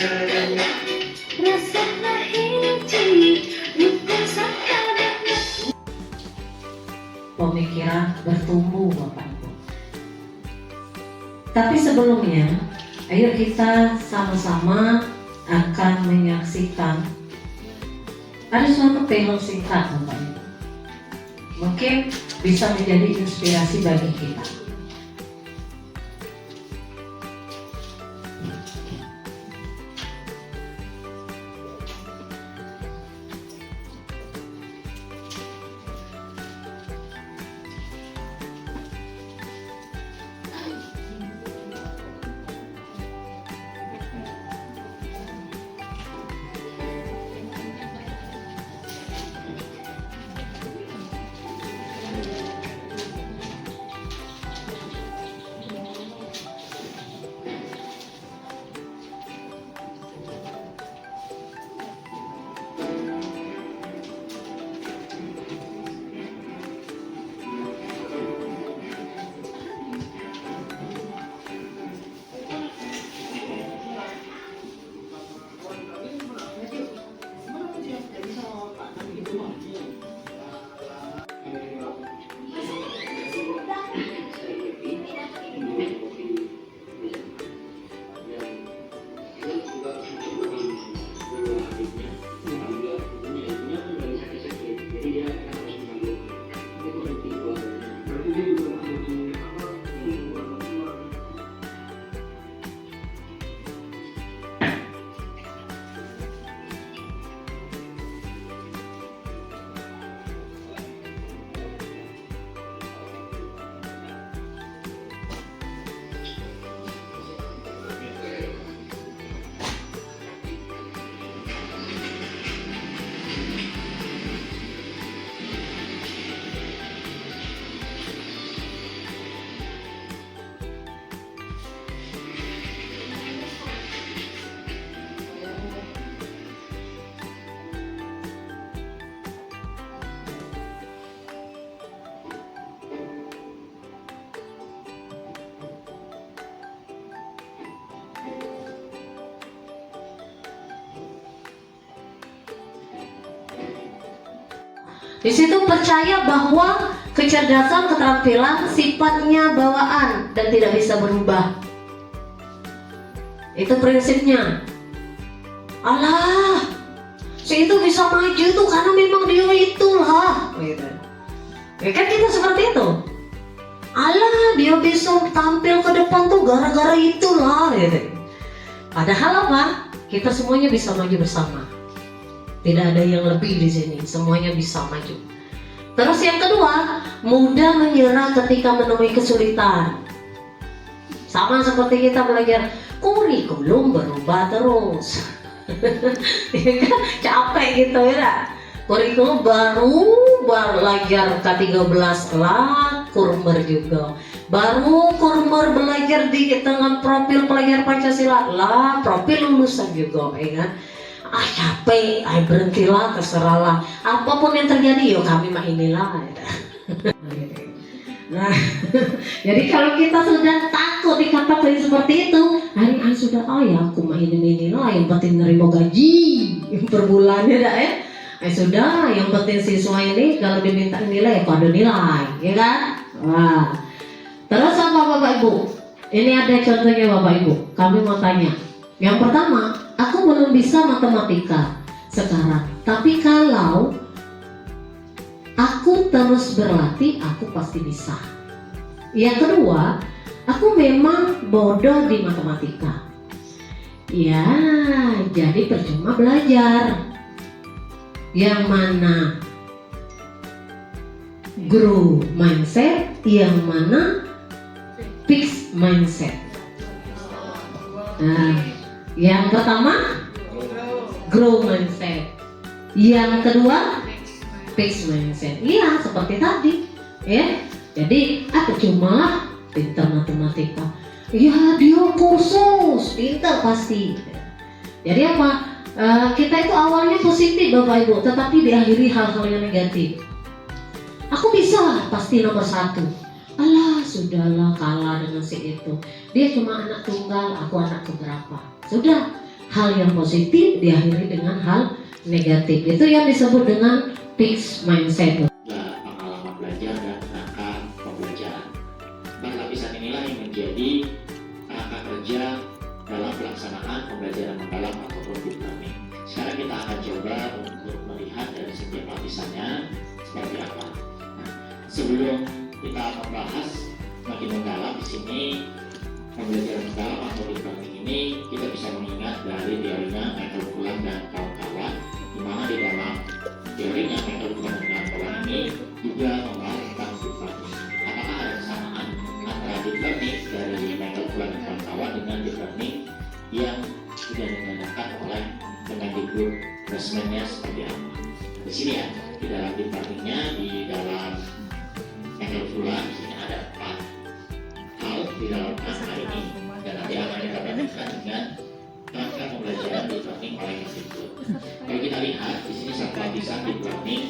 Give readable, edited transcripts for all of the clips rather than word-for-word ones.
Pemikiran bertumbuh Bapak Ibu. Tapi sebelumnya, ayo kita sama-sama akan menyaksikan ada suatu film singkat Bapak Ibu. Mungkin bisa menjadi inspirasi bagi kita. Di situ percaya bahwa kecerdasan, keterampilan sifatnya bawaan dan tidak bisa berubah. Itu prinsipnya. Allah, si itu bisa maju tuh karena memang dia itulah. Gitu. Ya kan kita seperti itu. Allah, dia bisa tampil ke depan tuh gara-gara itulah. Gitu. Padahal apa? Kita semuanya bisa maju bersama. Tidak ada yang lebih di sini, semuanya bisa maju. Terus yang kedua, mudah menyerah ketika menemui kesulitan. Sama seperti kita belajar kurikulum berubah terus. Capek gitu ya. Kurikulum baru belajar K13 lah, kurmer juga. Baru kurmer belajar di tengah profil pelajar Pancasila lah, profil lulusan juga, ya kan? Capek, berhentilah, terserahlah. Apapun yang terjadi, yo kami mah inilah. Nah, jadi kalau kita sudah takut dikatakan seperti itu, hari sudah, ya aku mah inilah, yang penting nerima gaji per bulannya dah ya. Sudah, yang penting siswa ini kalau diminta nilai, pada nilai, ya kan? Wah. Terus apa Bapak Ibu? Ini ada contohnya Bapak Ibu. Kami mau tanya. Yang pertama, aku belum bisa matematika sekarang, tapi kalau aku terus berlatih, aku pasti bisa. Yang kedua, aku memang bodoh di matematika. Ya, jadi percuma belajar. Yang mana grow mindset, yang mana fix mindset. Nah, yang pertama grow mindset, yang kedua fix mindset. Iya, seperti tadi ya. Jadi percuma pintar matematika, ya dia kursus pintar pasti. Jadi apa, kita itu awalnya positif Bapak Ibu, tetapi diakhiri hal-hal yang negatif. Aku bisa pasti nomor 1. Alah, sudahlah, kalah dengan si itu. Dia cuma anak tunggal, aku anak keberapa. Sudah, hal yang positif diakhiri dengan hal negatif. Itu yang disebut dengan fixed mindset. Pengalaman belajar dan kerangka pembelajaran. Lapisan inilah yang menjadi kerangka kerja dalam pelaksanaan pembelajaran mendalam ataupun deep learning. Sekarang kita akan coba untuk melihat dari setiap lapisannya seperti apa. Nah, sebelum kita membahas makin mendalam di sini pembelajaran mendalam atau deep learning ini, kita bisa mengingat dari teorinya Michael Fullan dan kawan-kawan, di mana di dalam teorinya Michael Fullan dan kawan-kawan ini juga membahas tentang deep learning. Apakah ada kesamaan antara deep learning dari Michael Fullan dan kawan-kawan dengan deep learning yang sudah dinyatakan oleh Kemendikbud Resmennya seperti apa? Di sini ya, di dalam deep learningnya, di dalam Michael Fullan di sini ada 4 hal di dalam angka ini, dan nanti akan kita bandingkan dengan kerangka pembelajaran deep learning oleh Kemendikbud. Kalau kita lihat di sini satu lapisan deep learning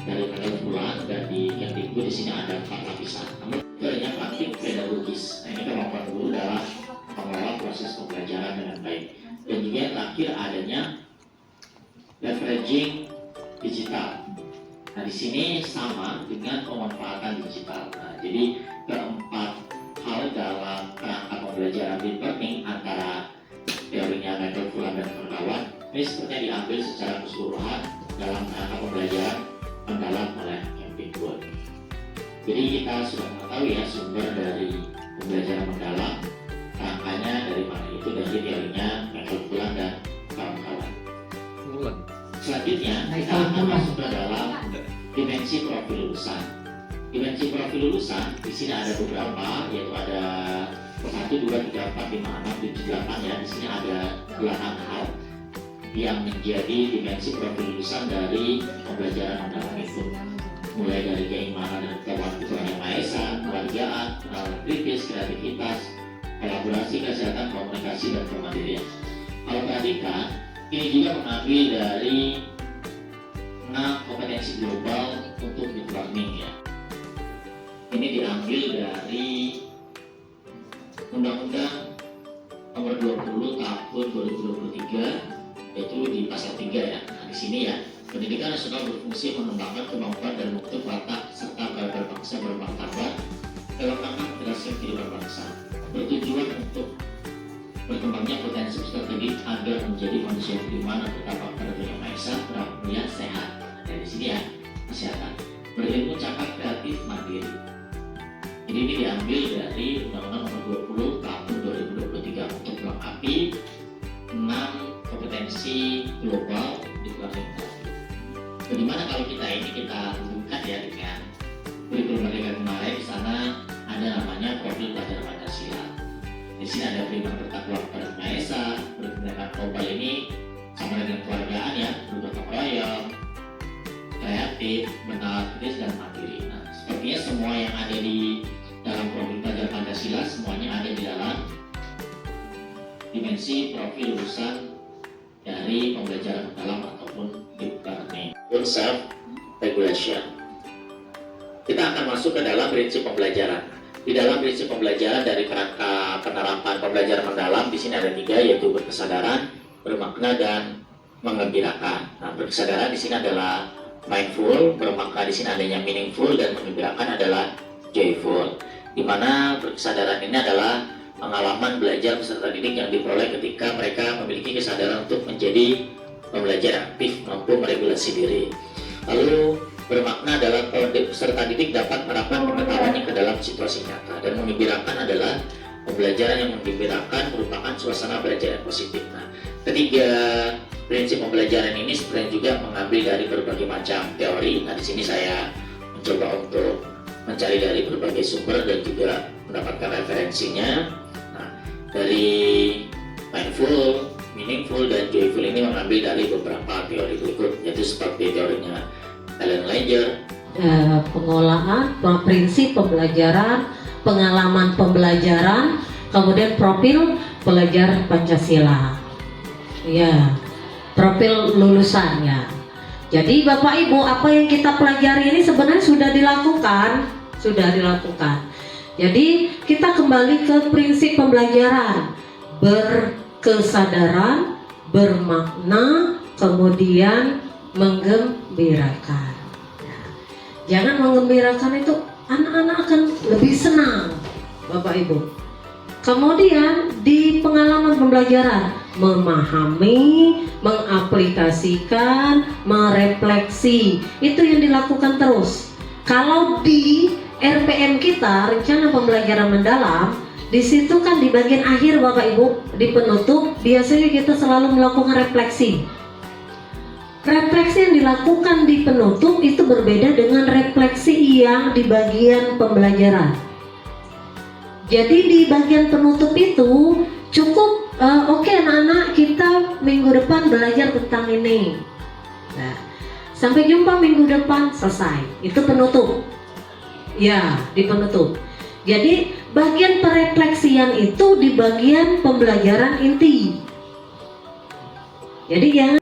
dari Michael Fullan, dan di Kemendikbud di sini ada 4 lapisan. Namun teorinya praktik pedagogis. Nah, ini kemampuan guru dalam mengelola proses pembelajaran dengan baik. Dan juga yang terakhir adanya leveraging digital. Nah, di sini sama dengan pemanfaatan digital. Nah, jadi keempat hal dalam kerangka pembelajaran deep learning antara teorinya Michael Fullan dan kawan-kawan ini sepertinya diambil secara keseluruhan dalam kerangka pembelajaran mendalam oleh Kemendikbud. Jadi kita sudah mengetahui ya sumber dari pembelajaran mendalam, kerangkanya dari mana, itu dari teorinya Michael Fullan dan kawan-kawan. Selanjutnya kita akan masuk ke dalam dimensi profil lulusan. Dimensi profil lulusan di sini ada beberapa, yaitu ada 1, 2, 3, 4, 5, 6, 7, 8 ya. Di sini ada 8 hal yang menjadi dimensi profil lulusan dari pembelajaran mendalam itu. Mulai dari keimanan dan kekuatan Tuhan Yang Maha Esa, kebahagiaan, kenalan kritis, kreativitas, kolaborasi, kesehatan, komunikasi, dan kemandirian. Kalau perhatikan, ini juga mengambil dari 6 kompetensi global untuk deep learning ya. Ini diambil dari Undang-Undang Nomor 20 Tahun 2023, yaitu di pasal 3 ya. Nah, di sini ya, pendidikan nasional berfungsi mengembangkan kemampuan dan mutu watak serta berbangsa bermartabat dalam rangka integrasi kehidupan bangsa, bertujuan untuk berkembangnya potensi strategis agar menjadi manusia yang beriman dan bertakwa kepada Tuhan Yang Maha Esa, berakhlak sehat. Dari sini ya, kesehatan, berilmu, cakap, kreatif, mandiri. Jadi ini diambil dari Undang-Undang Nomor 20 Tahun 2023 untuk melengkapi 6 kompetensi global di learning. Bagaimana kalau kita hubungkan ya dengan kurikulum Merdeka kemarin? Di sana ada namanya profil pelajar Pancasila. Di sini ada beriman bertakwa kepada Tuhan Maha Esa, bertindak global ini sama dengan keluargaan ya, bergotong royong, kreatif, benar, kritis, dan mandiri. Nah, sepertinya semua yang ada di dalam profil pelajar Pancasila semuanya ada di dalam dimensi profil lulusan dari pembelajaran mendalam ataupun deep learning. Self regulation. Kita akan masuk ke dalam prinsip pembelajaran. Di dalam prinsip pembelajaran dari kerangka penerapan pembelajaran mendalam, di sini ada 3, yaitu berkesadaran, bermakna, dan menggembirakan. Nah, berkesadaran di sini adalah mindful, bermakna di sini adanya meaningful, dan menggembirakan adalah joyful. Di mana berkesadaran ini adalah pengalaman belajar peserta didik yang diperoleh ketika mereka memiliki kesadaran untuk menjadi pembelajar aktif, mampu meregulasi diri. Lalu bermakna adalah peserta didik dapat menerapkan pengetahuannya ke dalam situasi nyata, dan menggembirakan adalah pembelajaran yang menggembirakan merupakan suasana belajar yang positif. Nah, ketiga prinsip pembelajaran ini sebenarnya juga mengambil dari berbagai macam teori. Nah, di sini saya mencoba untuk mencari dari berbagai sumber dan juga mendapatkan referensinya. Nah, dari mindful, meaningful, dan joyful ini mengambil dari beberapa teori berikut, yaitu seperti teorinya Ellen Langer, pengolahan, prinsip pembelajaran, pengalaman pembelajaran, kemudian profil pelajar Pancasila. Ya, profil lulusannya. Jadi Bapak Ibu, apa yang kita pelajari ini sebenarnya sudah dilakukan. Jadi kita kembali ke prinsip pembelajaran, berkesadaran, bermakna, kemudian menggembirakan. Ya. Jangan menggembirakan itu, anak-anak akan lebih senang, Bapak Ibu. Kemudian di pengalaman pembelajaran, memahami, mengaplikasikan, merefleksi, itu yang dilakukan terus. Kalau di RPM kita, rencana pembelajaran mendalam, di situ kan di bagian akhir Bapak Ibu, di penutup, biasanya kita selalu melakukan refleksi. Refleksi yang dilakukan di penutup itu berbeda dengan refleksi yang di bagian pembelajaran. Jadi di bagian penutup itu cukup oke, anak-anak, kita minggu depan belajar tentang ini. Nah, sampai jumpa minggu depan, selesai. Itu penutup. Ya, di penutup. Jadi bagian perefleksian itu di bagian pembelajaran inti. Jadi jangan